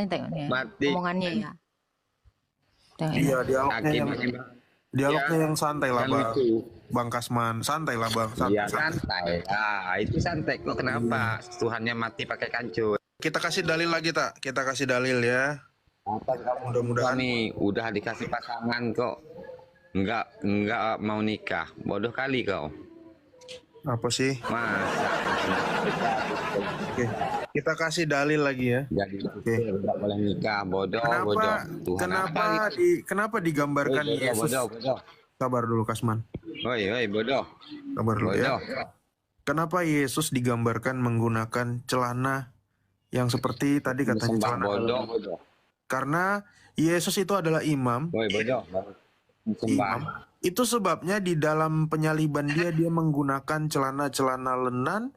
tengok nih Mati. omongannya ya. Tengok Iya, ini. dialognya yang santai lah, Yang Bang. lucu. Bang Kasman, santai lah, Bang. Iya Santai. santai. Itu santai kok. Kenapa Tuhannya mati pakai kancut? Kita kasih dalil lagi, tak? Kita kasih dalil ya. Apa kamu Mudah-mudahan. nih udah dikasih pasangan kok nggak mau nikah? Bodoh kali kau. Apa sih? Masa Oke. Kita kasih dalil lagi ya. jadi nggak boleh nikah? Bodoh, bodoh. Kenapa Tuhan kenapa digambarkan Yesus? Bodoh. Sabar dulu, Kasman. Woi, bodoh. Sabar dulu ya. Bodoh. Kenapa Yesus digambarkan menggunakan celana yang seperti tadi katanya Sembah celana? bodoh. Karena Yesus itu adalah imam. Woi, bodoh. Sembah. Imam. Itu sebabnya di dalam penyaliban dia menggunakan celana-celana lenan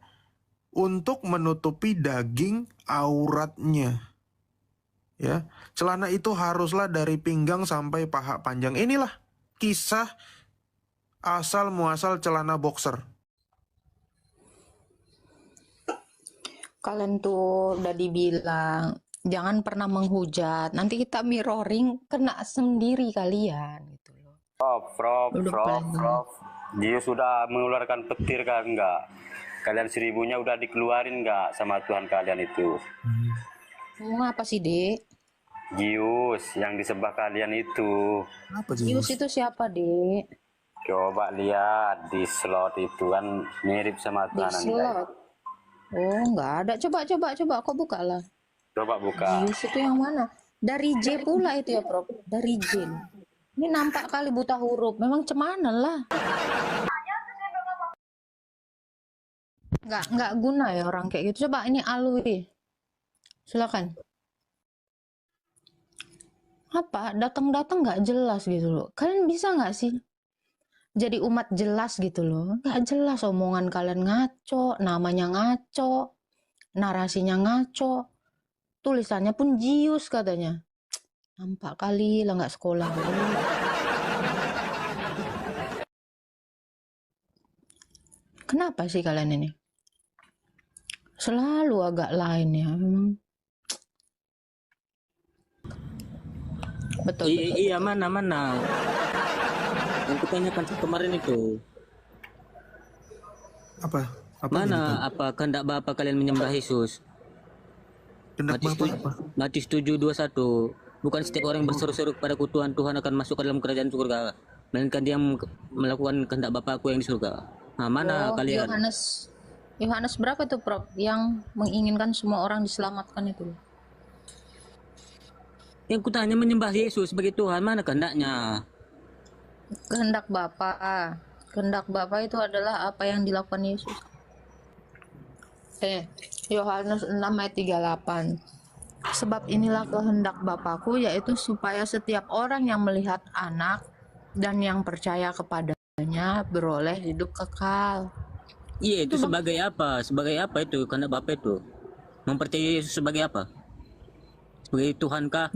untuk menutupi daging auratnya. Ya, celana itu haruslah dari pinggang sampai paha panjang. Inilah kisah asal muasal celana boxer. Kalian tuh udah dibilang jangan pernah menghujat. Nanti kita mirroring kena sendiri kalian gitu loh. Prof. Dia sudah mengeluarkan petir kan enggak? Kalian 1000-nya udah dikeluarin enggak sama Tuhan kalian itu? Ngomong apa sih, Dek? Zeus yang disembah kalian itu. Apa Zeus itu siapa, Dek? Coba lihat di slot itu kan mirip sama Di Tuhan. slot. Oh, nggak ada. Coba. Kok buka lah. Coba buka. Zeus itu yang mana? Dari J pula itu ya, Prof. Dari J. Ini nampak kali buta huruf. Memang cemana lah. Nggak guna ya orang kayak gitu. Coba ini Alwi. Silakan. Apa? Datang nggak jelas gitu loh. Kalian bisa nggak sih? Jadi umat jelas gitu loh. Nggak jelas omongan kalian ngaco. Namanya ngaco. Narasinya ngaco. Tulisannya pun Zeus katanya. Nampak kali lah nggak sekolah. Kenapa sih kalian ini? Selalu agak lain ya memang. Betul. Iya, mana yang kutanyakan kemarin itu. Apa Mana apa kehendak Bapa kalian menyembah Yesus? Kehendak Bapa apa? Matius 7:21. Bukan setiap orang yang berseru-seru kepadaku Tuhan akan masuk ke dalam kerajaan surga, melainkan dia melakukan kehendak Bapakku yang di surga. Nah, mana kalian? Yohanes berapa tuh, Prof? Yang menginginkan semua orang diselamatkan itu. Yang kutanya menyembah Yesus sebagai Tuhan, mana kehendaknya? Kehendak Bapa. Kehendak Bapa itu adalah apa yang dilakukan Yesus. Yohanes 6 ayat 38. Sebab inilah kehendak Bapakku, yaitu supaya setiap orang yang melihat Anak dan yang percaya kepadanya beroleh hidup kekal. Iya, itu sebagai apa? Sebagai apa itu kehendak Bapa itu? Mempercayai Yesus sebagai apa? Sebagai Tuhan kah?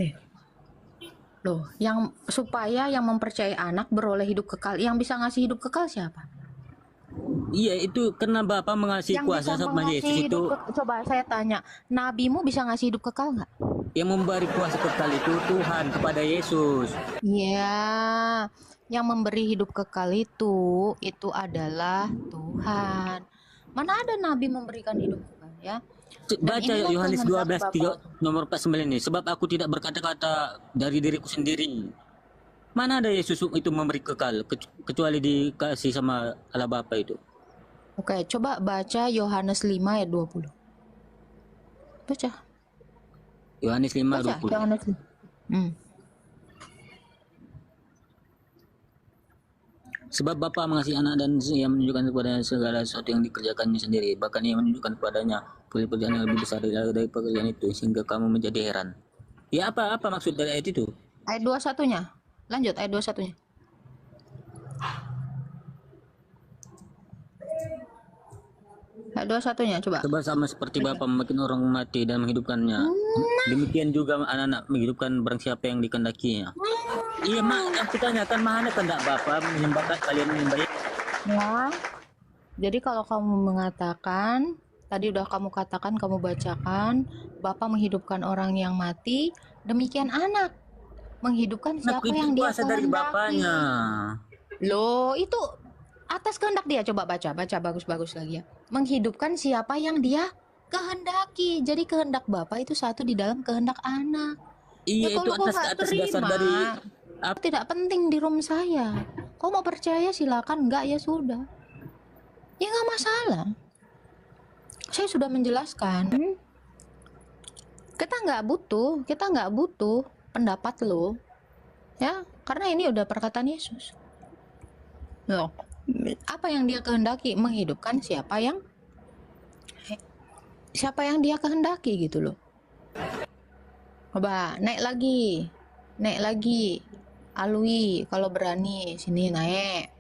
Loh, yang supaya yang mempercayai Anak beroleh hidup kekal. Yang bisa ngasih hidup kekal siapa? Iya, itu karena Bapa mengasihi kuasa sama Yesus itu. Coba saya tanya, nabimu bisa ngasih hidup kekal nggak? Yang memberi kuasa kekal itu Tuhan kepada Yesus. Iya, yang memberi hidup kekal itu adalah Tuhan. Mana ada nabi memberikan hidup kekal ya? Baca Yohanes 12 nomor 49 ini. Sebab aku tidak berkata-kata dari diriku sendiri. Mana ada Yesus itu memberi kekal kecuali dikasih sama Allah Bapa itu. Oke, coba baca Yohanes 5 ayat 20. Baca. Yohanes 5:20. Yohanes 5. Sebab Bapa mengasihi Anak dan Ia menunjukkan kepadanya segala sesuatu yang dikerjakannya sendiri. Bahkan Ia menunjukkan kepadanya pekerjaan yang lebih besar dari pekerjaan itu, sehingga kamu menjadi heran. Ya, apa maksud dari ayat itu? Ayat 21-nya. Lanjut ayat 21-nya. Ayat 21-nya coba. Sebab sama seperti Bapa membuat orang mati dan menghidupkannya, demikian juga anak-anak menghidupkan barang siapa yang dikehendakinya. Iya, aku tanyakan mana kehendak Bapa menyembahkan kalian menyembah. Ya. Jadi kalau kamu mengatakan Tadi udah kamu katakan, kamu bacakan, Bapa menghidupkan orang yang mati, demikian anak menghidupkan Anak siapa itu yang dia kuasa dari bapaknya. kehendaki. Loh, itu atas kehendak dia. Coba baca bagus-bagus lagi ya. Menghidupkan siapa yang dia kehendaki. Jadi kehendak Bapa itu satu di dalam kehendak anak. Ya Iya, itu kalau kau nggak atas dasar terima, dari tidak penting di room saya. Kau mau percaya silakan, enggak ya sudah. Ya nggak masalah. Saya sudah menjelaskan. Kita nggak butuh pendapat lo, ya, karena ini udah perkataan Yesus. Loh, apa yang dia kehendaki? Menghidupkan siapa yang dia kehendaki gitu loh. Coba naik lagi, Alwi, kalau berani sini naik,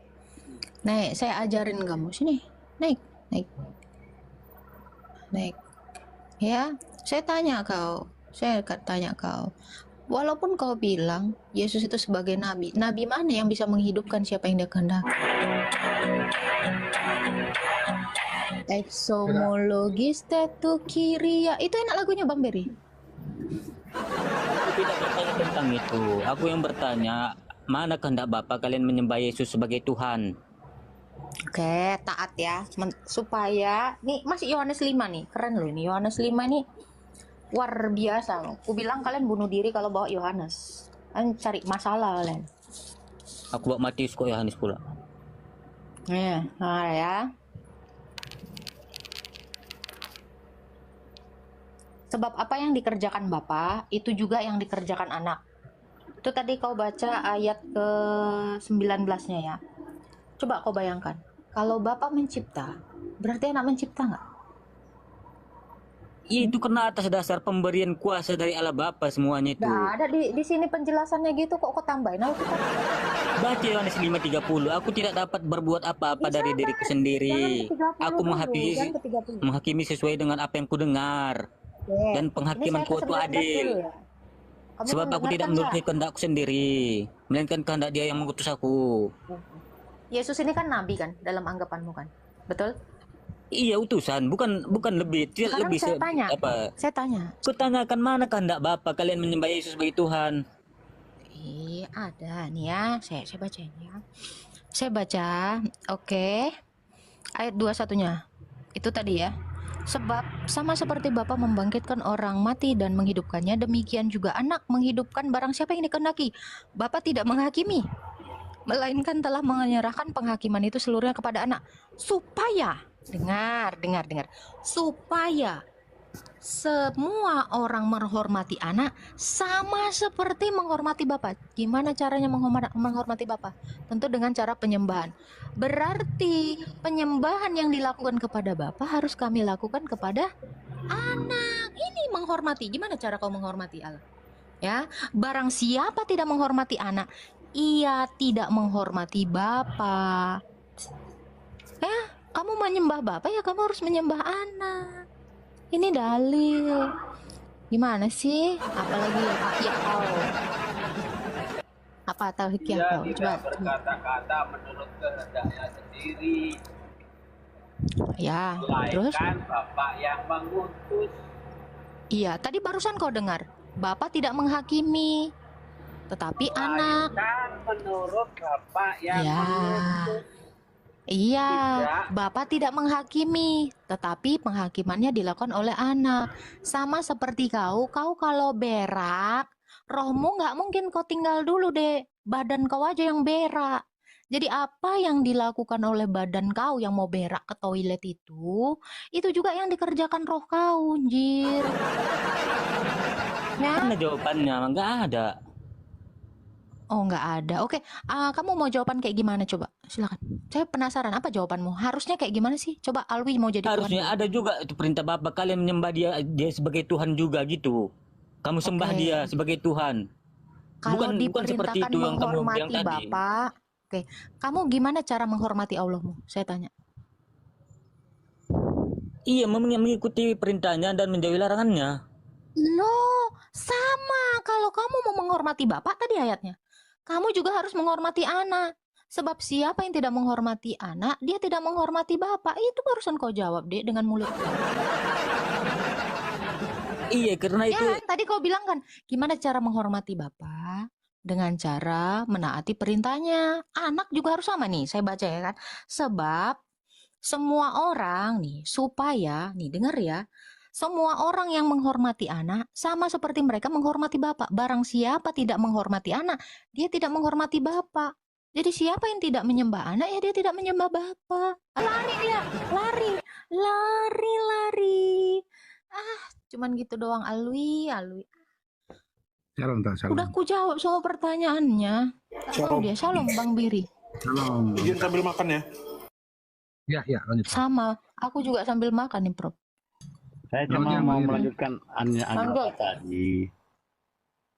saya ajarin kamu sini, naik, ya. Saya tanya kau, walaupun kau bilang Yesus itu sebagai nabi mana yang bisa menghidupkan siapa yang dia kehendaki? Eksomologis tetu kiria, itu enak lagunya Bang Beri. Aku tidak bertanya tentang itu. Aku yang bertanya, mana kehendak Bapa kalian menyembah Yesus sebagai Tuhan? Oke, taat ya. Supaya nih masih Yohanes 5 nih. Keren loh ini. Yohanes 5 nih luar biasa loh. Aku bilang kalian bunuh diri kalau bawa Yohanes. Kalian cari masalah kalian. Aku bawa Matius kok Yohanes pula. Nah ya. Sebab apa yang dikerjakan Bapa, itu juga yang dikerjakan anak. Itu tadi kau baca ayat ke 19-nya ya. Coba kau bayangkan, kalau Bapa mencipta, berarti anak mencipta nggak? Iya, itu karena atas dasar pemberian kuasa dari Allah Bapa semuanya itu. Nggak ada di sini penjelasannya gitu kok tambahin. Aku kan Baca Yohanes 5:30. Aku tidak dapat berbuat apa-apa dari diriku sendiri. Aku menghakimi sesuai dengan apa yang ku dengar. Dan penghakimanku itu adil. Sebab aku tidak menuruti kehendakku sendiri, melainkan kehendak Dia yang mengutus aku. Yesus ini kan nabi kan dalam anggapanmu kan, betul? Iya, utusan, bukan lebih. Sekarang Lebih saya tanya. Kutanyakan mana kehendak Bapa kalian menyembah Yesus sebagai Tuhan? Ada nih ya, saya bacain ya. Saya baca, oke. Ayat 21-nya. Itu tadi ya. Sebab sama seperti Bapa membangkitkan orang mati dan menghidupkannya, demikian juga anak menghidupkan barang siapa yang dikehendaki. Bapa tidak menghakimi, melainkan telah menyerahkan penghakiman itu seluruhnya kepada anak, supaya dengar, supaya semua orang menghormati anak sama seperti menghormati Bapa. Gimana caranya menghormati Bapa? Tentu dengan cara penyembahan. Berarti penyembahan yang dilakukan kepada Bapa harus kami lakukan kepada anak. Ini menghormati. Gimana cara kau menghormati Allah? Ya, barang siapa tidak menghormati anak, ia tidak menghormati Bapa. Ya, kamu menyembah Bapa ya kamu harus menyembah anak. Ini dalil. Gimana sih? Apalagi hak kau. Apa atau hak kau? Coba. Berkata-kata menurut kehendaknya sendiri. Ya, terus? Bapak yang mengutus. Iya, tadi barusan kau dengar. Bapak tidak menghakimi, tetapi anak. Menurut Bapak yang mengutus. Iya, Bapak tidak menghakimi, tetapi penghakimannya dilakukan oleh anak. Sama seperti kau kalau berak, rohmu nggak mungkin kau tinggal dulu deh, badan kau aja yang berak. Jadi apa yang dilakukan oleh badan kau yang mau berak ke toilet itu juga yang dikerjakan roh kau, anjir. Ya? Mana jawabannya? Nggak ada. Oh, nggak ada. Oke, kamu mau jawaban kayak gimana coba? Silakan. Saya penasaran apa jawabanmu. Harusnya kayak gimana sih? Coba Alwi mau jadi Harusnya Tuhan. ada juga itu perintah Bapa kalian menyembah dia sebagai Tuhan juga gitu. Kamu sembah Dia sebagai Tuhan. Kalau Bukan seperti diperintahkan itu yang kamu bilang menghormati tadi. Bapak, oke. Kamu gimana cara menghormati Allahmu? Saya tanya. Iya, mengikuti perintahnya dan menjauhi larangannya. Loh, sama. Kalau kamu mau menghormati Bapak tadi ayatnya, kamu juga harus menghormati anak. Sebab siapa yang tidak menghormati anak, dia tidak menghormati bapak. Itu barusan kau jawab, Dek, dengan mulut. Iya, karena Ya itu kan, tadi kau bilang kan, gimana cara menghormati bapak? Dengan cara menaati perintahnya. Anak juga harus sama nih, saya baca ya kan. Sebab semua orang nih, supaya, nih dengar ya, semua orang yang menghormati anak sama seperti mereka menghormati bapak. Barang siapa tidak menghormati anak, dia tidak menghormati bapak. Jadi siapa yang tidak menyembah anak, ya dia tidak menyembah bapak. Lari dia, lari, lari, lari. Ah, cuman gitu doang, alwi, alwi. Shalom, tak Udah shalom. ku jawab semua pertanyaannya. Tak tahu dia, shalom Bang Biri. Shalom. Izin sambil makan ya. Ya, lanjut. Pak. Sama, aku juga sambil makan nih, Prof. Saya Selamat cuma siang, mau Bang Iri. melanjutkan Monggo. Anda tadi.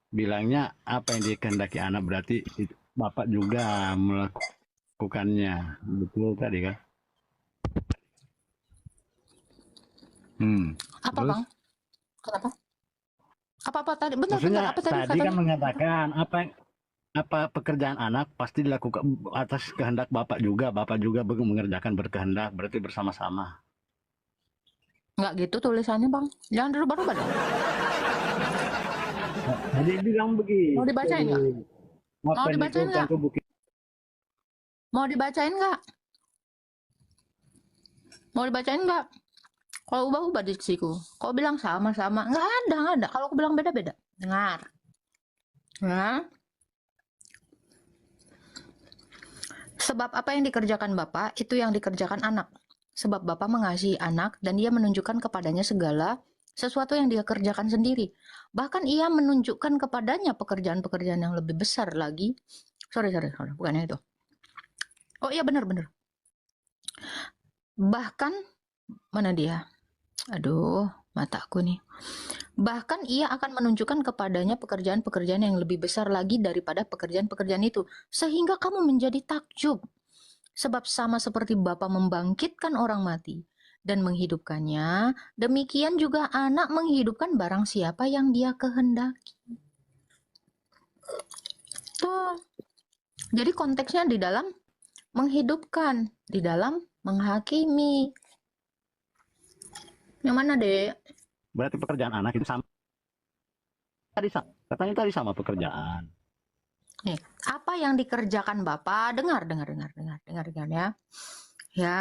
Bilangnya apa yang dikehendaki anak berarti bapak juga melakukannya. Betul tadi kan? Apa Terus? Bang? Kenapa? Apa tadi? Bentar, Maksudnya apa tadi tadi kan katanya? mengatakan apa pekerjaan anak pasti dilakukan atas kehendak bapak juga mengerjakan berkehendak, berarti bersama-sama. Nggak gitu tulisannya, Bang. Jangan dirubah-rubah dong. Jadi bilang begini. Mau dibacain nggak? Mau Apa yang dibacain dilakukan nggak? tubuh kita? Mau dibacain nggak? Mau dibacain nggak? Kalau ubah-ubah diksiku. Kau bilang sama-sama. Nggak ada. Kalau aku bilang beda-beda. Dengar. Ya. Sebab apa yang dikerjakan Bapak, itu yang dikerjakan anak. Sebab Bapak mengasihi anak dan dia menunjukkan kepadanya segala sesuatu yang dia kerjakan sendiri. Bahkan ia menunjukkan kepadanya pekerjaan-pekerjaan yang lebih besar lagi. Sorry, bukannya itu. Oh iya benar. Bahkan, mana dia? Aduh, mataku nih. Bahkan ia akan menunjukkan kepadanya pekerjaan-pekerjaan yang lebih besar lagi daripada pekerjaan-pekerjaan itu. Sehingga kamu menjadi takjub. Sebab sama seperti Bapa membangkitkan orang mati dan menghidupkannya, demikian juga anak menghidupkan barang siapa yang dia kehendaki. Tuh. Jadi konteksnya di dalam menghidupkan, di dalam menghakimi. Yang mana, Dek? Berarti pekerjaan anak itu sama. Katanya tadi sama pekerjaan. Nih, apa yang dikerjakan Bapak? Dengar ya. Ya.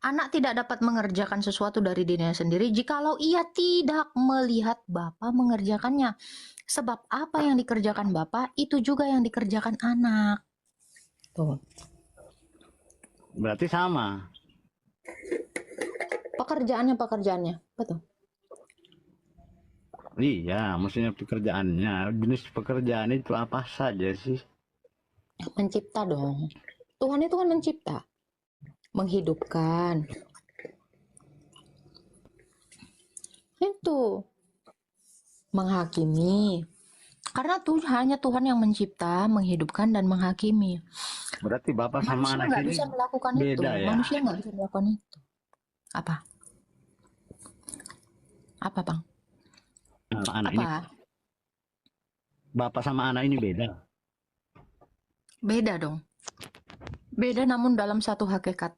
Anak tidak dapat mengerjakan sesuatu dari dirinya sendiri jikalau ia tidak melihat Bapa mengerjakannya. Sebab apa yang dikerjakan Bapa itu juga yang dikerjakan anak. Tuh. Berarti sama. Pekerjaannya. Betul. Iya, maksudnya pekerjaannya. Jenis pekerjaan itu apa saja sih? Mencipta dong. Tuhan itu kan mencipta. Menghidupkan. Itu. Menghakimi. Karena hanya Tuhan yang mencipta, menghidupkan, dan menghakimi. Berarti bapak sama Manusia anak nggak ini bisa melakukan itu. beda ya? Manusia nggak bisa melakukan itu. Apa? Apa, Bang? Sama anak ini, Apa? bapak sama anak ini beda. Beda dong. Beda namun dalam satu hakikat.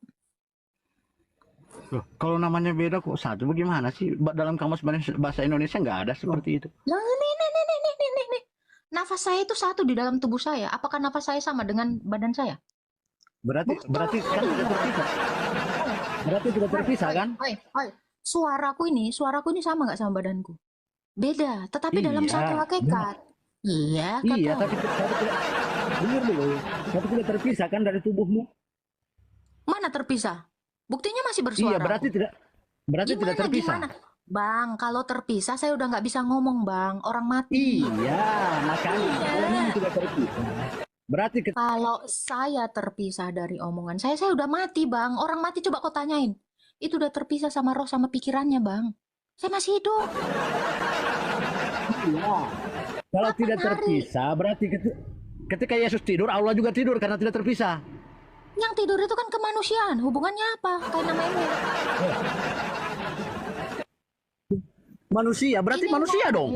Loh, kalau namanya beda kok satu, bagaimana sih? Dalam kamus bahasa Indonesia nggak ada seperti itu. Nah, nih. Nafas saya itu satu di dalam tubuh saya. Apakah nafas saya sama dengan badan saya? Berarti kan tidak terpisah. Berarti tidak terpisah kan? Oi. Suaraku ini sama nggak sama badanku? Beda, tetapi dalam Iya. satu hakikat. Iya, Iya, kata. tapi dengar dulu. Tapi tidak terpisah kan dari tubuhmu? Mana terpisah? Buktinya masih Iya, bersuara. berarti tidak terpisah. Gimana? Bang, kalau terpisah saya udah nggak bisa ngomong, Bang. Orang mati. Iya, makanya kalau memang tidak terpisah. Berarti Kalau saya terpisah dari omongan saya udah mati, Bang. Orang mati coba kau tanyain. Itu udah terpisah sama roh sama pikirannya, Bang. Saya masih hidup. iya. Kalau Kapan tidak hari? terpisah, berarti ketika Yesus tidur, Allah juga tidur karena tidak terpisah. Yang tidur itu kan kemanusiaan. Hubungannya apa? Kayak namanya. Manusia, berarti Ini manusia dong.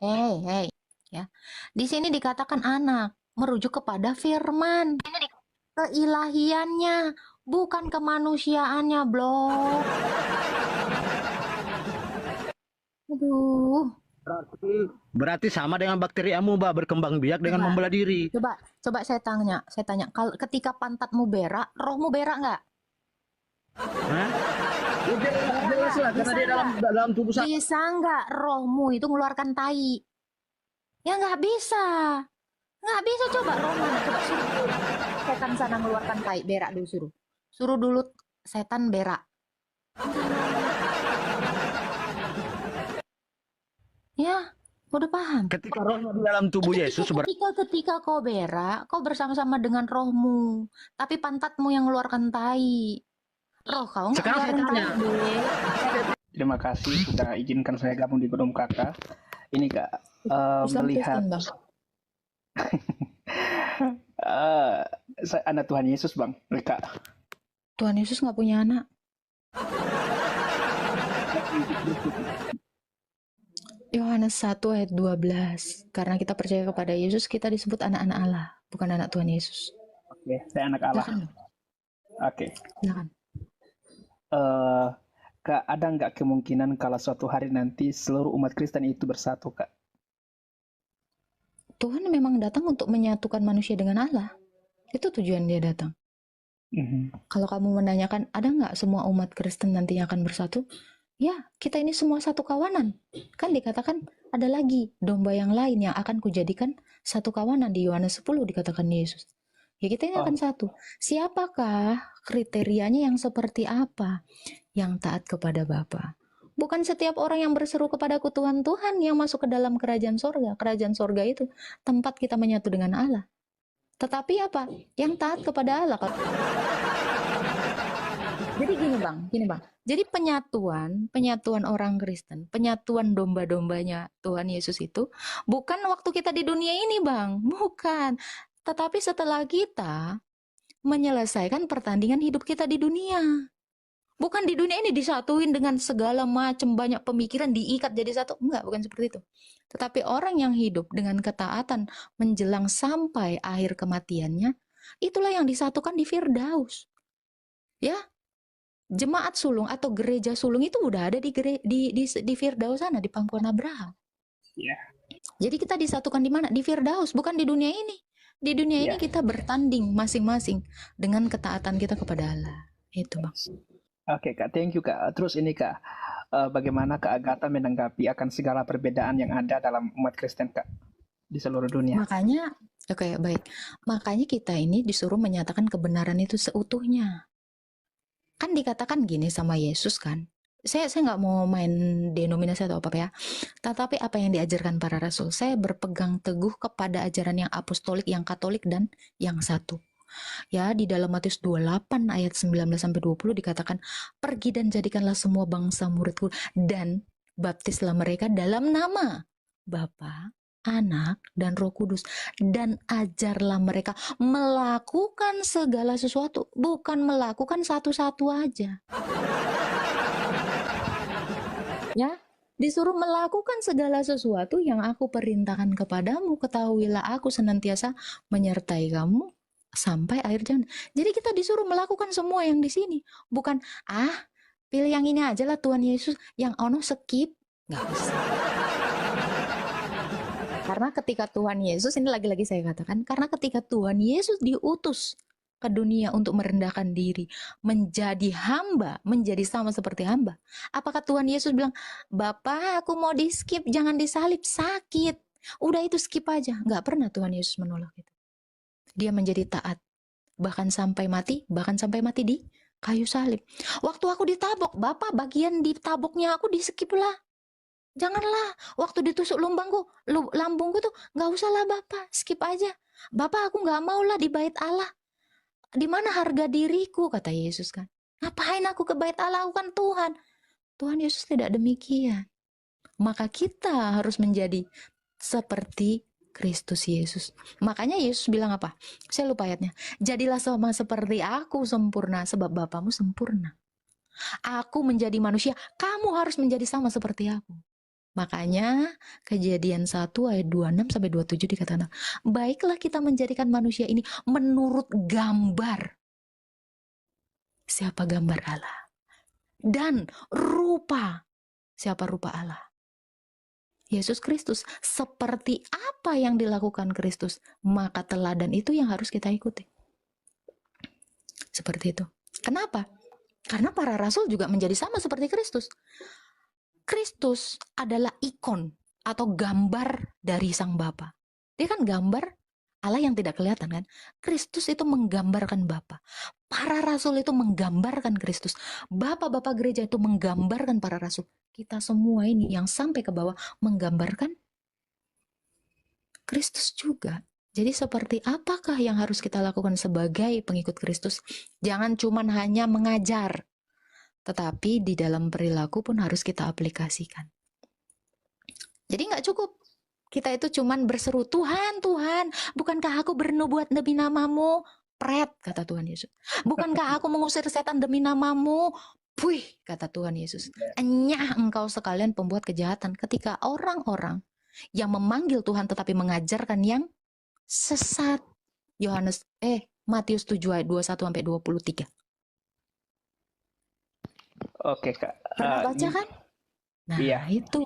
Hey. Ya. Di sini dikatakan anak. merujuk kepada firman, keilahiannya, bukan kemanusiaannya, blok. Aduh. Berarti sama dengan bakteri amuba berkembang biak dengan membelah diri. Coba saya tanya, kalau ketika pantatmu berak, rohmu berak nggak? Hah? Jelas lah, karena dia dalam tubuh saya. Bisa nggak rohmu itu mengeluarkan tai? Ya nggak bisa. Nggak bisa, coba roh mana? Coba suruh dulu. Setan sana mengeluarkan tai, berak dulu suruh. Suruh dulu setan berak. Ya, udah paham. Ketika rohnya di dalam tubuh Yesus Ketika kau berak, kau bersama-sama dengan rohmu, tapi pantatmu yang mengeluarkan tai. Roh kau nggak ngeluarin tai. Terima kasih sudah izinkan saya gabung di Gedung Kakak. Ini Kak, melihat saya anak Tuhan Yesus Bang, Kak. Tuhan Yesus nggak punya anak. Yohanes 1 ayat 12. Karena kita percaya kepada Yesus, kita disebut anak-anak Allah, bukan anak Tuhan Yesus. Oke, saya anak Allah. Oke. Silakan. Kak, ada nggak kemungkinan kalau suatu hari nanti seluruh umat Kristen itu bersatu, Kak? Tuhan memang datang untuk menyatukan manusia dengan Allah. Itu tujuan dia datang. Kalau kamu menanyakan, ada nggak semua umat Kristen nantinya akan bersatu? Ya, kita ini semua satu kawanan. Kan dikatakan ada lagi domba yang lain yang akan kujadikan satu kawanan di Yohanes 10 dikatakan Yesus. Ya kita ini akan satu. Siapakah kriterianya yang seperti apa? Yang taat kepada Bapa. Bukan setiap orang yang berseru kepadaku Tuhan, Tuhan yang masuk ke dalam kerajaan sorga. Kerajaan sorga itu tempat kita menyatu dengan Allah. Tetapi apa? Yang taat kepada Allah. Jadi gini bang. Jadi penyatuan orang Kristen, penyatuan domba-dombanya Tuhan Yesus itu bukan waktu kita di dunia ini bang, bukan. Tetapi setelah kita menyelesaikan pertandingan hidup kita di dunia. Bukan di dunia ini disatuin dengan segala macam banyak pemikiran diikat jadi satu. Enggak, bukan seperti itu. Tetapi orang yang hidup dengan ketaatan menjelang sampai akhir kematiannya, itulah yang disatukan di Firdaus. Ya, jemaat sulung atau gereja sulung itu udah ada di Firdaus sana, di pangkuan Abraham. Yeah. Jadi kita disatukan di mana? Di Firdaus, bukan di dunia ini. Di dunia ini kita bertanding masing-masing dengan ketaatan kita kepada Allah. Itu bang. Oke Kak, thank you Kak. Terus ini Kak, bagaimana Kak Agatha menanggapi akan segala perbedaan yang ada dalam umat Kristen Kak di seluruh dunia? Makanya, oke baik. Makanya kita ini disuruh menyatakan kebenaran itu seutuhnya. Kan dikatakan gini sama Yesus kan. Saya nggak mau main denominasi atau apa ya. Tetapi apa yang diajarkan para rasul, saya berpegang teguh kepada ajaran yang apostolik, yang katolik dan yang satu. Ya, di dalam Matius 28 ayat 19-20 dikatakan, pergi dan jadikanlah semua bangsa muridku dan baptislah mereka dalam nama Bapa, Anak, dan Roh Kudus, dan ajarlah mereka melakukan segala sesuatu, bukan melakukan satu-satu aja. Ya, disuruh melakukan segala sesuatu yang aku perintahkan kepadamu, ketahuilah aku senantiasa menyertai kamu sampai akhir zaman. Jadi kita disuruh melakukan semua yang di sini, bukan pilih yang ini aja lah Tuhan Yesus, yang ono skip, nggak bisa. Karena ketika Tuhan Yesus, ini lagi-lagi saya katakan, karena ketika Tuhan Yesus diutus ke dunia untuk merendahkan diri, menjadi hamba, menjadi sama seperti hamba. Apakah Tuhan Yesus bilang, Bapak aku mau di skip, jangan disalib, sakit. Udah itu skip aja. Nggak pernah Tuhan Yesus menolak itu. Dia menjadi taat, bahkan sampai mati di kayu salib. Waktu aku ditabok, Bapak bagian ditaboknya aku di skip lah. Janganlah, waktu ditusuk lambungku tuh nggak usah lah Bapak, skip aja. Bapak aku nggak mau lah di bait Allah. Di mana harga diriku, kata Yesus kan. Ngapain aku ke bait Allah, aku kan Tuhan. Tuhan Yesus tidak demikian. Maka kita harus menjadi seperti Kristus Yesus. Makanya Yesus bilang apa? Saya lupa ayatnya. Jadilah sama seperti aku sempurna, sebab Bapamu sempurna. Aku menjadi manusia, kamu harus menjadi sama seperti aku. Makanya Kejadian 1 ayat 26 sampai 27 dikatakan, baiklah kita menjadikan manusia ini menurut gambar. Siapa gambar Allah? Dan rupa. Siapa rupa Allah? Yesus Kristus. Seperti apa yang dilakukan Kristus, maka teladan itu yang harus kita ikuti. Seperti itu. Kenapa? Karena para rasul juga menjadi sama seperti Kristus. Kristus adalah ikon atau gambar dari Sang Bapa. Dia kan gambar Allah yang tidak kelihatan kan. Kristus itu menggambarkan Bapa. Para rasul itu menggambarkan Kristus. Bapak-bapak gereja itu menggambarkan para rasul. Kita semua ini yang sampai ke bawah menggambarkan Kristus juga. Jadi seperti apakah yang harus kita lakukan sebagai pengikut Kristus? Jangan cuman hanya mengajar, tetapi di dalam perilaku pun harus kita aplikasikan. Jadi nggak cukup kita itu cuman berseru, Tuhan, Tuhan, bukankah aku bernubuat demi namamu? Pret, kata Tuhan Yesus. Bukankah aku mengusir setan demi namamu? Puih, kata Tuhan Yesus. Enyah engkau sekalian pembuat kejahatan. Ketika orang-orang yang memanggil Tuhan tetapi mengajarkan yang sesat. Matius 7 ayat 21 sampai 23. Oke Kak. Pernah baca kan? Nah, iya. itu.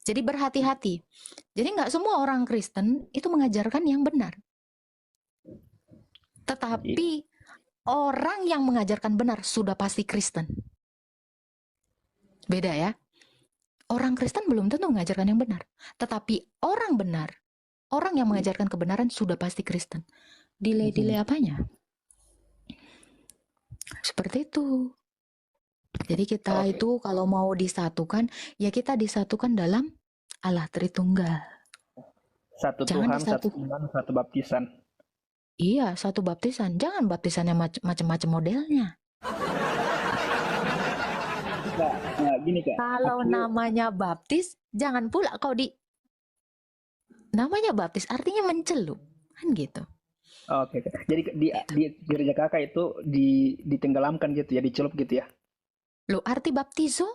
Jadi berhati-hati. Jadi nggak semua orang Kristen itu mengajarkan yang benar. Tetapi orang yang mengajarkan benar sudah pasti Kristen. Beda ya. Orang Kristen belum tentu mengajarkan yang benar. Tetapi orang benar, orang yang mengajarkan kebenaran sudah pasti Kristen. Delay apanya? Seperti itu. Jadi kita itu kalau mau disatukan, ya kita disatukan dalam Allah Tritunggal. Satu Jangan Tuhan, satu iman, satu baptisan. Iya, satu baptisan. Jangan baptisannya macam-macam modelnya. Nah, gini Kak. Kalau namanya baptis, jangan pula kau namanya baptis artinya mencelup, kan gitu. Oke, Kak. Jadi di gereja Kakak itu ditenggelamkan gitu ya, dicelup gitu ya. Loh, arti baptizo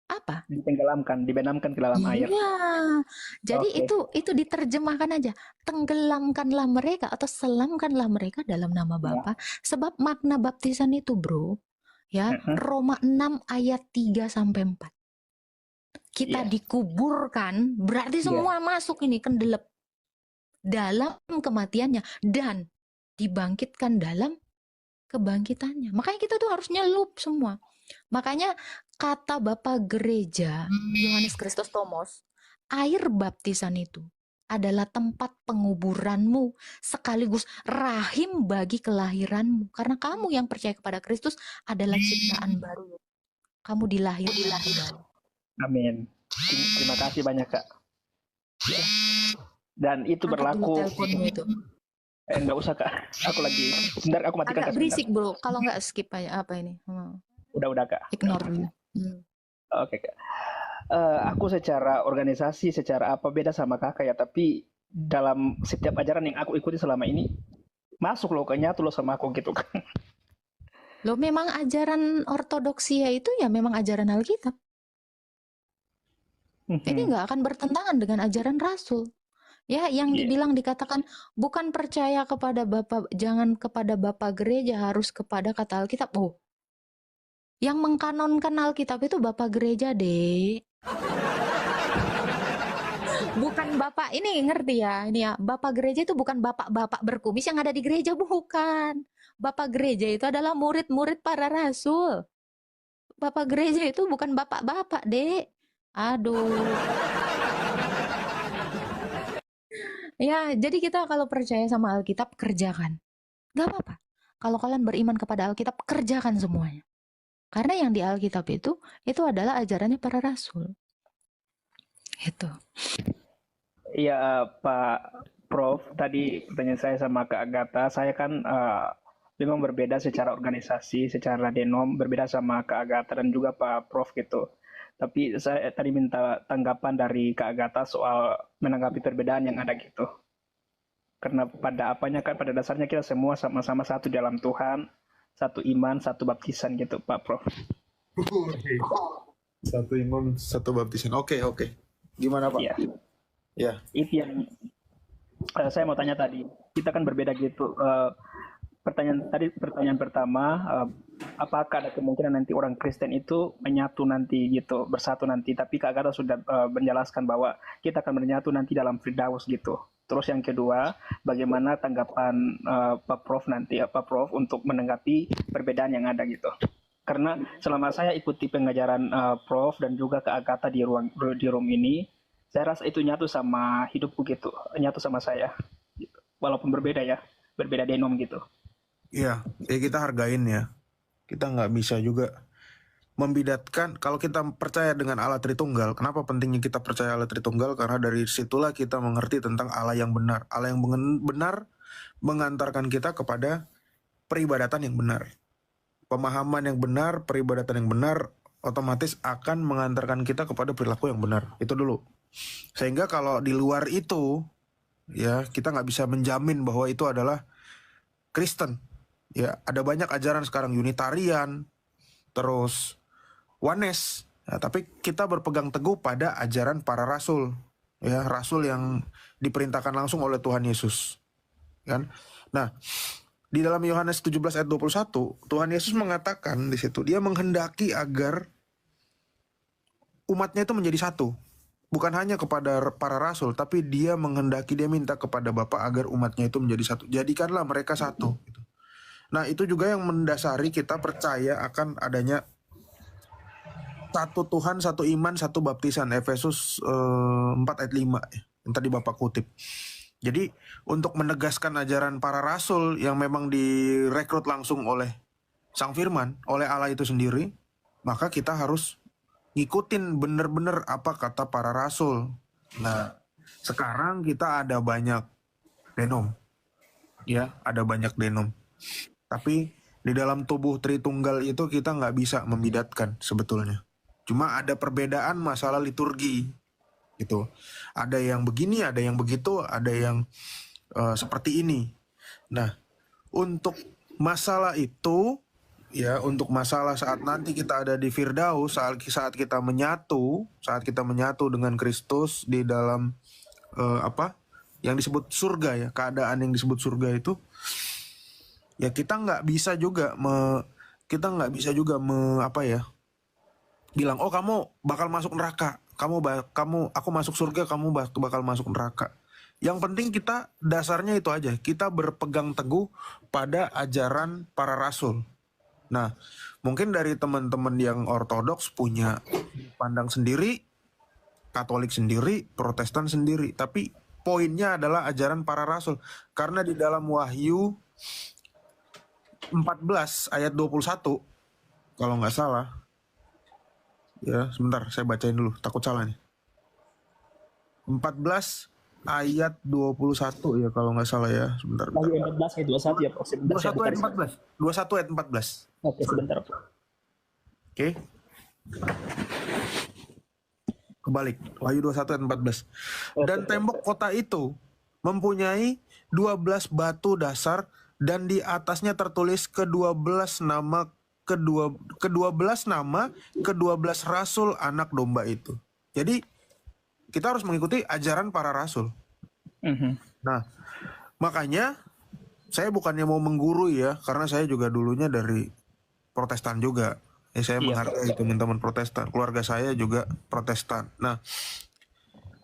apa? Ditenggelamkan, dibenamkan ke dalam air. Iya. Jadi itu diterjemahkan aja. Tenggelamkanlah mereka atau selamkanlah mereka dalam nama Bapa. Sebab makna baptisan itu, Bro, ya, Roma 6 ayat 3 sampai 4. Kita dikuburkan, berarti semua masuk ini kendelep dalam kematiannya dan dibangkitkan dalam kebangkitannya. Makanya kita tuh harus nyelup semua. Makanya kata Bapak Gereja Yohanes Kristus-Tomos, air baptisan itu adalah tempat penguburanmu sekaligus rahim bagi kelahiranmu. Karena kamu yang percaya kepada Kristus adalah ciptaan baru. Kamu dilahirkan. Amin. Terima kasih banyak Kak. Dan itu berlaku. Enggak usah Kak. Aku lagi. Bentar aku matikan. Agak berisik Bro. Kalau nggak skip aja apa ini. Udah Kak. Ignore dulu. Oke Kak. Aku secara organisasi, secara apa beda sama Kakak ya. Tapi dalam setiap ajaran yang aku ikuti selama ini masuk loh kayaknya tuh sama aku gitu kan. Loh memang ajaran ortodoksia itu ya memang ajaran Alkitab. Ini nggak akan bertentangan dengan ajaran Rasul. Ya, yang dibilang dikatakan bukan percaya kepada Bapak, jangan kepada Bapak gereja, harus kepada kata Alkitab. Oh, yang mengkanonkan Alkitab itu Bapak gereja, Dek. Bukan Bapak, ini ngerti ya, ini ya, Bapak gereja itu bukan bapak-bapak berkumis yang ada di gereja, bukan. Bapak gereja itu adalah murid-murid para rasul. Bapak gereja itu bukan bapak-bapak, Dek. Aduh. Ya, jadi kita kalau percaya sama Alkitab, kerjakan. Gak apa-apa. Kalau kalian beriman kepada Alkitab, kerjakan semuanya. Karena yang di Alkitab itu adalah ajarannya para rasul. Itu. Iya, Pak Prof. Tadi pertanyaan saya sama Kak Agatha, saya kan memang berbeda secara organisasi, secara denom, berbeda sama Kak Agatha dan juga Pak Prof gitu. Tapi saya tadi minta tanggapan dari Kak Agatha soal menanggapi perbedaan yang ada gitu. Karena pada dasarnya kita semua sama-sama satu dalam Tuhan, satu iman, satu baptisan gitu, Pak Prof. Satu iman, satu baptisan. Oke. Gimana Pak? Iya. Ya. Itu yang saya mau tanya tadi. Kita kan berbeda gitu. Pertanyaan pertama, apakah ada kemungkinan nanti orang Kristen itu menyatu nanti gitu, bersatu nanti? Tapi Kak Agatha sudah menjelaskan bahwa kita akan menyatu nanti dalam Firdaus gitu. Terus yang kedua, bagaimana tanggapan Pak Prof nanti, Pak Prof untuk menanggapi perbedaan yang ada gitu? Karena selama saya ikuti pengajaran Prof dan juga Kak Agatha di room ini, saya rasa itu nyatu sama hidupku gitu, nyatu sama saya. Gitu. Walaupun berbeda ya, berbeda denom gitu. Iya, ya kita hargain ya. Kita nggak bisa juga membidatkan. Kalau kita percaya dengan Allah Tritunggal, kenapa pentingnya kita percaya Allah Tritunggal? Karena dari situlah kita mengerti tentang Allah yang benar. Allah yang benar mengantarkan kita kepada peribadatan yang benar. Pemahaman yang benar, peribadatan yang benar, otomatis akan mengantarkan kita kepada perilaku yang benar. Itu dulu. Sehingga kalau di luar itu, ya kita nggak bisa menjamin bahwa itu adalah Kristen. Ya, ada banyak ajaran sekarang Unitarian, terus Oneness. Ya, tapi kita berpegang teguh pada ajaran para rasul, ya, rasul yang diperintahkan langsung oleh Tuhan Yesus. Kan? Nah, di dalam Yohanes 17 ayat 21, Tuhan Yesus mengatakan di situ, dia menghendaki agar umatnya itu menjadi satu. Bukan hanya kepada para rasul, tapi dia menghendaki, dia minta kepada Bapa agar umatnya itu menjadi satu. Jadikanlah mereka satu. Gitu. Nah, itu juga yang mendasari kita percaya akan adanya satu Tuhan, satu iman, satu baptisan. Efesus 4 ayat 5 yang tadi Bapak kutip. Jadi untuk menegaskan ajaran para rasul yang memang direkrut langsung oleh Sang Firman, oleh Allah itu sendiri, maka kita harus ngikutin bener-bener apa kata para rasul. Nah, sekarang kita ada banyak denom. Ya, ada banyak denom. Tapi di dalam tubuh Tritunggal itu kita nggak bisa membidatkan sebetulnya. Cuma ada perbedaan masalah liturgi gitu. Ada yang begini, ada yang begitu, ada yang seperti ini. Nah, untuk masalah itu, ya, untuk masalah saat nanti kita ada di Firdaus, saat kita menyatu dengan Kristus di dalam yang disebut surga ya, keadaan yang disebut surga itu. Ya kita nggak bisa juga bilang oh kamu bakal masuk neraka, aku masuk surga, kamu bakal masuk neraka. Yang penting kita dasarnya itu aja, kita berpegang teguh pada ajaran para rasul. Nah, mungkin dari teman-teman yang ortodoks punya pandang sendiri, Katolik sendiri, Protestan sendiri, tapi poinnya adalah ajaran para rasul. Karena di dalam Wahyu 14 ayat 21 kalau nggak salah, ya sebentar saya bacain dulu, takut salah nih. 14 ayat 21 ya kalau nggak salah ya, sebentar. Wahyu 14 ayat 21 ya, Prof. 21 ayat 14. 21 ayat 14. Oke, sebentar. Oke. Kebalik, Wahyu 21 ayat 14. Dan tembok kota itu mempunyai 12 batu dasar dan di atasnya tertulis ke-12 nama rasul anak domba itu. Jadi kita harus mengikuti ajaran para rasul. Nah, makanya saya bukannya mau menggurui ya, karena saya juga dulunya dari Protestan juga. Saya menghargai teman-teman Protestan. Keluarga saya juga Protestan. Nah,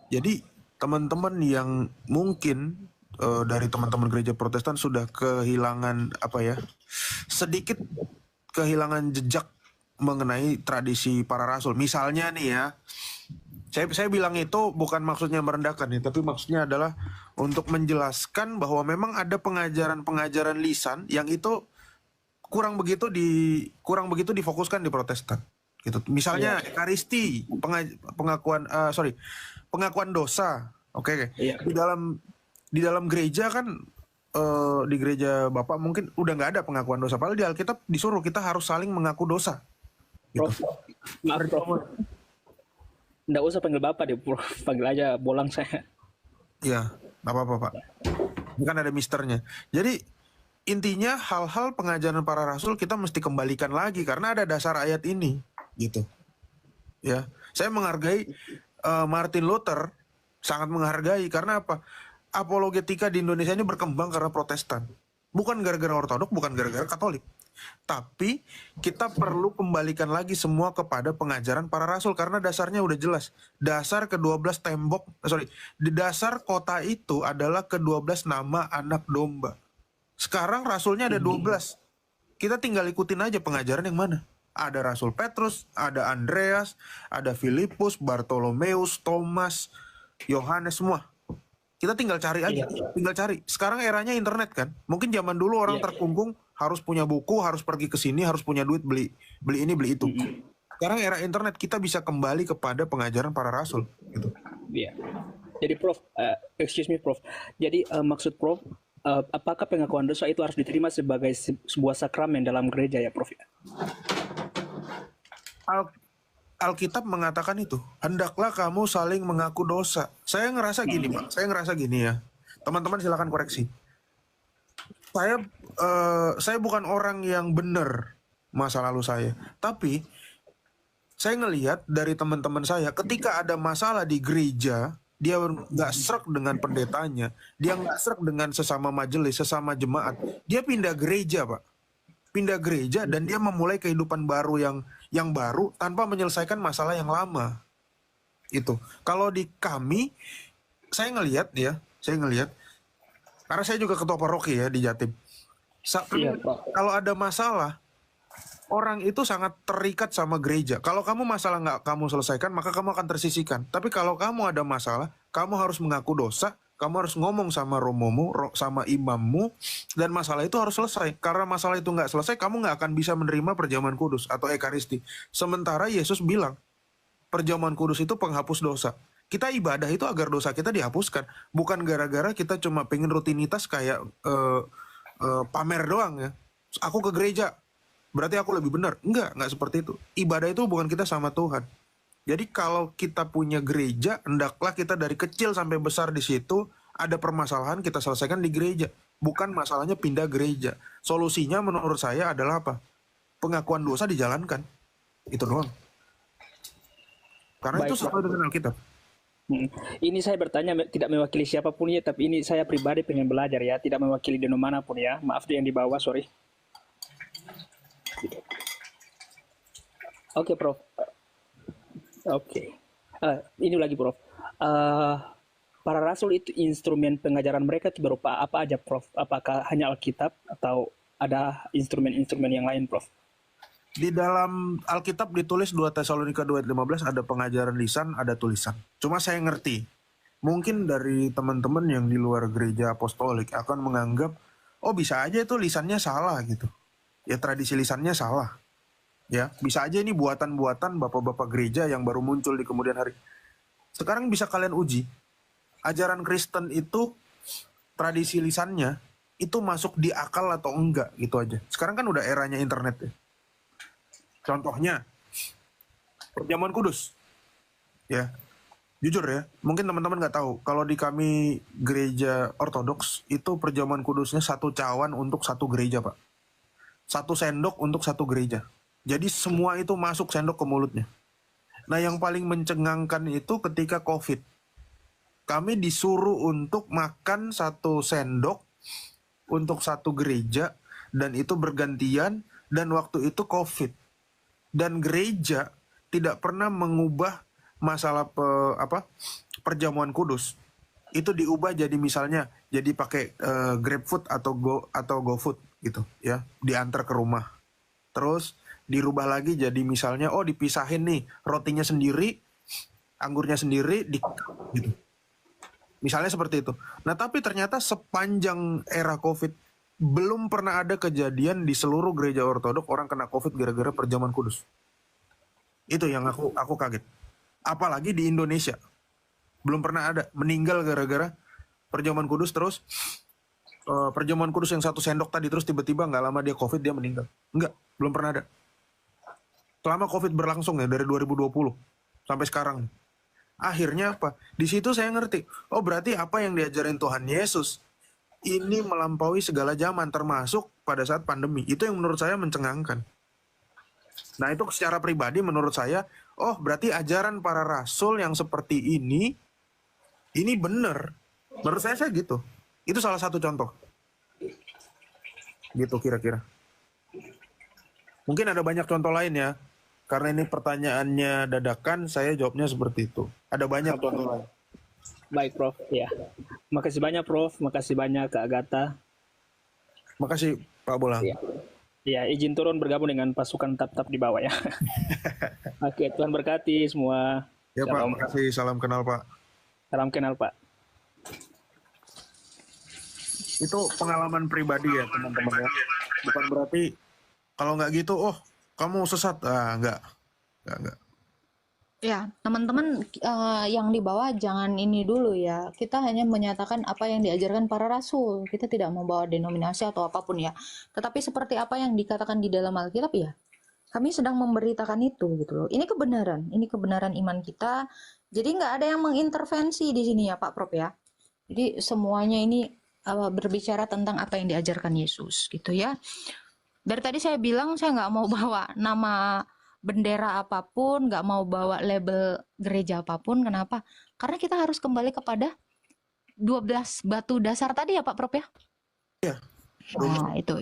jadi teman-teman yang mungkin dari teman-teman gereja Protestan sudah kehilangan sedikit kehilangan jejak mengenai tradisi para rasul. Misalnya nih ya, saya bilang itu bukan maksudnya merendahkan ya, tapi maksudnya adalah untuk menjelaskan bahwa memang ada pengajaran-pengajaran lisan yang itu kurang begitu difokuskan di Protestan. Gitu. Misalnya Ekaristi, pengakuan dosa. Oke. Di dalam gereja kan di gereja Bapak mungkin udah nggak ada pengakuan dosa. Padahal di Alkitab disuruh kita harus saling mengaku dosa. Gitu. Maaf, Prof. Nggak usah panggil Bapak deh, Prof. Panggil aja bolang saya. Ya, nggak apa-apa Pak. Ini kan ada misternya. Jadi intinya hal-hal pengajaran para rasul kita mesti kembalikan lagi karena ada dasar ayat ini, gitu. Ya, saya menghargai Martin Luther sangat menghargai. Karena apa? Apologetika di Indonesia ini berkembang karena Protestan. Bukan gara-gara Ortodok, bukan gara-gara Katolik. Tapi kita perlu kembalikan lagi semua kepada pengajaran para rasul, karena dasarnya udah jelas. Dasar ke-12 tembok, di dasar kota itu adalah ke-12 nama anak domba. Sekarang rasulnya ada 12. Kita tinggal ikutin aja pengajaran yang mana. Ada Rasul Petrus, ada Andreas, ada Filipus, Bartolomeus, Thomas, Yohanes, semua. Kita tinggal cari aja, tinggal cari. Sekarang eranya internet kan. Mungkin zaman dulu orang terkungkung harus punya buku, harus pergi ke sini, harus punya duit beli ini, beli itu. Sekarang era internet, kita bisa kembali kepada pengajaran para rasul gitu. Iya. Jadi Prof, excuse me Prof. Jadi maksud Prof, apakah pengakuan dosa itu harus diterima sebagai sebuah sakramen dalam gereja ya Prof? Alkitab mengatakan itu, hendaklah kamu saling mengaku dosa. Saya ngerasa gini Pak, saya ngerasa gini ya. Teman-teman silakan koreksi. Saya bukan orang yang benar masa lalu saya, tapi saya ngelihat dari teman-teman saya, ketika ada masalah di gereja, dia nggak srek dengan pendetanya, dia nggak srek dengan sesama majelis, sesama jemaat, dia pindah gereja Pak, pindah gereja dan dia memulai kehidupan baru yang baru tanpa menyelesaikan masalah yang lama. Itu kalau di kami, saya ngelihat karena saya juga ketua paroki ya di Jatim. Kalau ada masalah, orang itu sangat terikat sama gereja. Kalau kamu masalah nggak kamu selesaikan, maka kamu akan tersisihkan. Tapi kalau kamu ada masalah, kamu harus mengaku dosa, kamu harus ngomong sama romomu, sama imammu, dan masalah itu harus selesai. Karena masalah itu nggak selesai, kamu nggak akan bisa menerima perjamuan kudus atau ekaristi. Sementara Yesus bilang, perjamuan kudus itu penghapus dosa. Kita ibadah itu agar dosa kita dihapuskan, bukan gara-gara kita cuma pengen rutinitas kayak pamer doang ya. Aku ke gereja, berarti aku lebih benar. Enggak seperti itu. Ibadah itu hubungan kita sama Tuhan. Jadi kalau kita punya gereja, hendaklah kita dari kecil sampai besar di situ, ada permasalahan kita selesaikan di gereja. Bukan masalahnya pindah gereja. Solusinya menurut saya adalah apa? Pengakuan dosa dijalankan. Itu doang. Karena itu sesuai dengan Alkitab. Ini saya bertanya tidak mewakili siapapun ya, tapi ini saya pribadi pengen belajar ya, tidak mewakili di manapun ya. Maaf yang di bawah, sorry. Oke, Prof. Oke. Ini lagi, Prof. Para rasul itu instrumen pengajaran mereka itu berupa apa aja, Prof? Apakah hanya Alkitab atau ada instrumen-instrumen yang lain, Prof? Di dalam Alkitab ditulis 2 Tesalonika 2:15 ada pengajaran lisan, ada tulisan. Cuma saya ngerti, mungkin dari teman-teman yang di luar gereja apostolik akan menganggap, oh bisa aja itu lisannya salah gitu. Ya tradisi lisannya salah. Ya, bisa aja ini buatan-buatan bapak-bapak gereja yang baru muncul di kemudian hari. Sekarang bisa kalian uji. Ajaran Kristen itu tradisi lisannya itu masuk di akal atau enggak gitu aja. Sekarang kan udah eranya internet ya. Contohnya, perjamuan kudus. Ya, jujur ya, mungkin teman-teman nggak tahu. Kalau di kami gereja ortodoks, itu perjamuan kudusnya 1 cawan untuk 1 gereja, Pak. 1 sendok untuk 1 gereja. Jadi semua itu masuk sendok ke mulutnya. Nah, yang paling mencengangkan itu ketika COVID. Kami disuruh untuk makan 1 sendok untuk 1 gereja, dan itu bergantian, dan waktu itu COVID. Dan gereja tidak pernah mengubah masalah perjamuan kudus. Itu diubah jadi misalnya jadi pakai GrabFood atau GoFood gitu ya, diantar ke rumah. Terus dirubah lagi jadi misalnya dipisahin nih, rotinya sendiri, anggurnya sendiri gitu. Misalnya seperti itu. Nah, tapi ternyata sepanjang era COVID belum pernah ada kejadian di seluruh gereja ortodok orang kena COVID gara-gara perjamuan kudus. Itu yang aku kaget. Apalagi di Indonesia. Belum pernah ada meninggal gara-gara perjamuan kudus, terus perjamuan kudus yang 1 sendok tadi terus tiba-tiba nggak lama dia COVID dia meninggal. Enggak, belum pernah ada. Selama COVID berlangsung ya dari 2020 sampai sekarang. Akhirnya apa? Di situ saya ngerti. Oh, berarti apa yang diajarin Tuhan Yesus ini melampaui segala zaman, termasuk pada saat pandemi. Itu yang menurut saya mencengangkan. Nah, itu secara pribadi menurut saya, oh berarti ajaran para rasul yang seperti ini benar. Menurut saya gitu. Itu salah satu contoh. Gitu kira-kira. Mungkin ada banyak contoh lain ya. Karena ini pertanyaannya dadakan, saya jawabnya seperti itu. Ada banyak contoh lain. Baik, Prof. Ya. Makasih banyak, Prof. Makasih banyak, Kak Agatha. Makasih, Pak Bolang. Ya. Ya, izin turun bergabung dengan pasukan tap-tap di bawah ya. Oke, Tuhan berkati semua. Ya, Pak. Shalom. Makasih. Salam kenal, Pak. Salam kenal, Pak. Itu pengalaman pribadi ya, teman-teman ya. Bukan berarti kalau nggak gitu, oh kamu sesat. Ah, enggak. Ya, teman-teman yang di bawah jangan ini dulu ya. Kita hanya menyatakan apa yang diajarkan para rasul. Kita tidak membawa denominasi atau apapun ya. Tetapi seperti apa yang dikatakan di dalam Alkitab ya. Kami sedang memberitakan itu gitu loh. Ini kebenaran iman kita. Jadi nggak ada yang mengintervensi di sini ya Pak Prof ya. Jadi semuanya ini berbicara tentang apa yang diajarkan Yesus gitu ya. Dari tadi saya bilang saya nggak mau bawa nama bendera apapun, nggak mau bawa label gereja apapun. Kenapa? Karena kita harus kembali kepada 12 batu dasar tadi ya Pak Prof ya? Iya. Nah itu.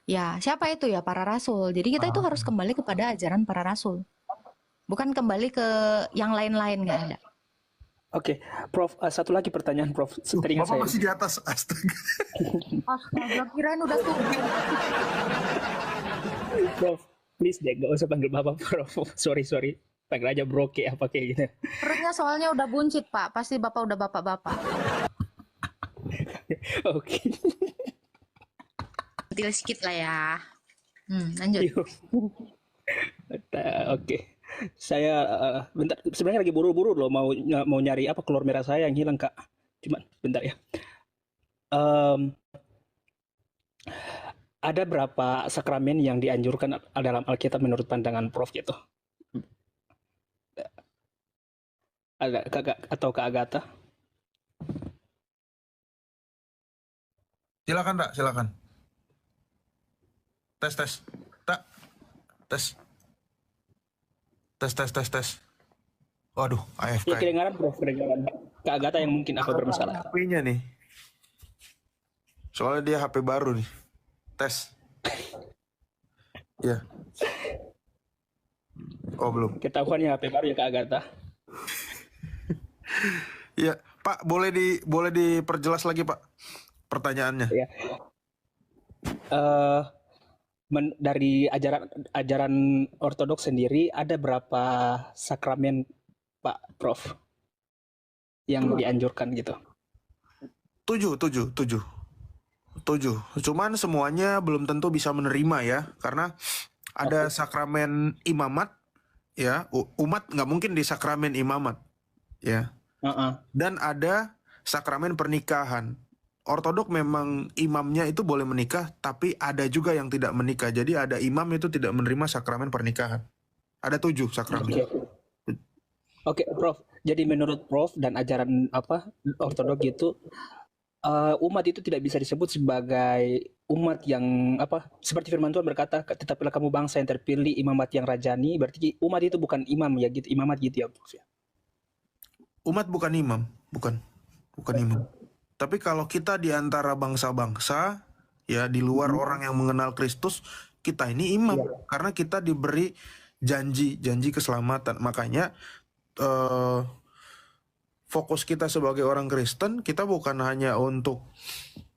Ya, siapa itu ya? Para rasul. Jadi kita itu harus kembali kepada ajaran para rasul. Bukan kembali ke yang lain-lain, nggak ada. Oke, Prof. Satu lagi pertanyaan, Prof. Teringat Bapak saya. masih di atas. Astaga. Astaga, kirain udah turun. Prof, please deh, gak usah panggil Bapak, Prof. Sorry. Panggil aja bro kayak apa kayak gitu. Perutnya soalnya udah buncit, Pak. Pasti Bapak udah bapak-bapak. Oke. Kecil sedikit lah ya. Lanjut. Oke. Saya bentar, sebenarnya lagi buru-buru loh mau nyari apa telur merah saya yang hilang, Kak. Cuman bentar ya. Ada berapa sakramen yang dianjurkan dalam Alkitab menurut pandangan Prof gitu? Ada Kak Agatha? Silakan, Kak, silakan. Tes. Tak. Tes. Waduh, AFK. Ya kedengaran, Prof, kedengaran. Kak Agatha yang mungkin apa bermasalah. HP-nya nih. Soalnya dia HP baru nih. Tes. Ya. Oh, belum. Ketahuannya HP baru ya Kak Agatha. Ya, Pak, boleh diperjelas lagi, Pak, pertanyaannya. Ya. Dari ajaran ortodoks sendiri ada berapa sakramen Pak Prof yang dianjurkan gitu? 7. Cuman semuanya belum tentu bisa menerima ya, karena ada sakramen imamat ya, umat nggak mungkin di sakramen imamat ya. Dan ada sakramen pernikahan. Ortodok memang imamnya itu boleh menikah, tapi ada juga yang tidak menikah. Jadi ada imam itu tidak menerima sakramen pernikahan. Ada 7 sakramen. Oke, Prof. Jadi menurut Prof dan ajaran ortodok gitu, umat itu tidak bisa disebut sebagai umat yang seperti firman Tuhan berkata, tetapilah kamu bangsa yang terpilih, imamat yang rajani. Berarti umat itu bukan imam ya gitu, imamat gitu ya Prof ya. Umat bukan imam, bukan imam. Tapi kalau kita di antara bangsa-bangsa ya, di luar orang yang mengenal Kristus, kita ini imam karena kita diberi janji keselamatan. Makanya fokus kita sebagai orang Kristen, kita bukan hanya untuk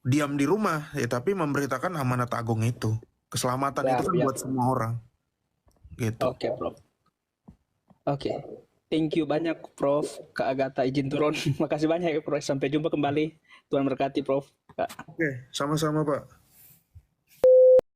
diam di rumah ya, tapi memberitakan amanat agung itu. Keselamatan itu kan buat semua orang. Gitu. Oke, Prof. Oke. Thank you banyak Prof. Kak Agatha izin turun. Makasih banyak ya Prof. Sampai jumpa kembali. Tuhan berkati Prof. Kak. Oke, sama-sama Pak.